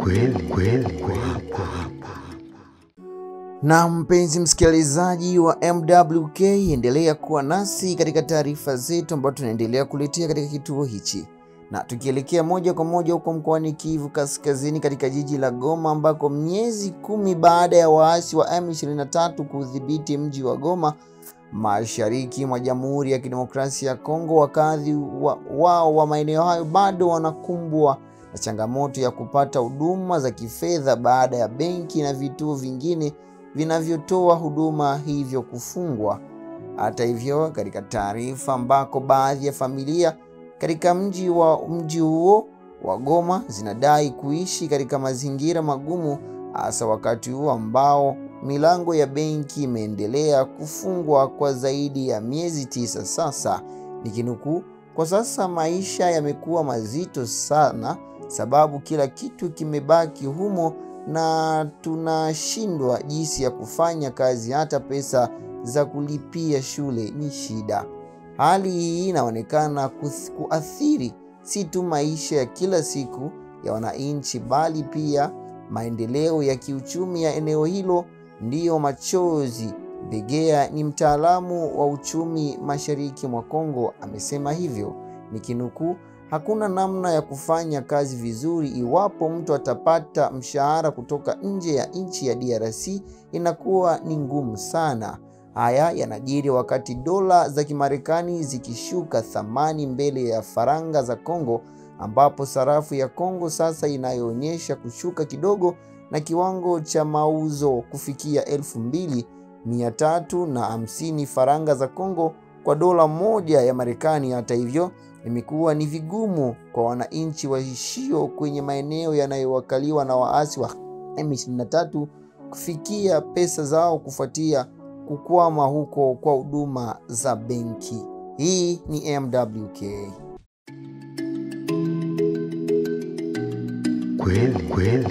kweli. Na mpenzi msikilizaji wa MWK, endelea kuwa nasi katika taarifa zetu ambazo tunaendelea kuletea katika kituo hichi. Na tukielekea moja kwa moja huko mkoani Kivu Kaskazini katika jiji la Goma, ambako miezi 10 baada ya waasi wa M23 kudhibiti mji wa Goma mashariki mwa Jamhuri ya Kidemokrasia ya Kongo, wakazi wa maeneo hayo bado wanakumbwa na changamoto ya kupata huduma za kifedha baada ya benki na vituo vingine vinavyotoa huduma hivyo kufungwa. Hata hivyo, katika taarifa ambako baadhi ya familia katika mji huo wa Goma zinadai kuishi katika mazingira magumu, hasa wakati huo ambao milango ya benki imeendelea kufungwa kwa zaidi ya miezi 9 sasa. Nikinukuu, kwa sasa maisha yamekuwa mazito sana sababu kila kitu kimebaki humo na tunashindwa jinsi ya kufanya kazi, hata pesa za kulipia shule ni shida. Hali hii inaonekana kuathiri si tu maisha ya kila siku ya wananchi bali pia maendeleo ya kiuchumi ya eneo hilo. Ndiyo Machozi Begea ni mtaalamu wa uchumi mashariki mwa Kongo amesema hivyo, nikinukuu, hakuna namna ya kufanya kazi vizuri iwapo mtu atapata mshahara kutoka nje ya nchi ya DRC, inakuwa ni ngumu sana. Haya yanajiri wakati dola za Kimarekani zikishuka thamani mbele ya faranga za Kongo, ambapo sarafu ya Kongo sasa inayoonyesha kushuka kidogo na kiwango cha mauzo kufikia 2350 faranga za Kongo kwa dola moja ya Marekani. Hata hivyo, imekuwa ni vigumu kwa wananchi waishio kwenye maeneo yanayowakaliwa na waasi wa M23 kufikia pesa zao kufuatia kukwama huko kwa huduma za benki. Hii ni MWK. Kweli.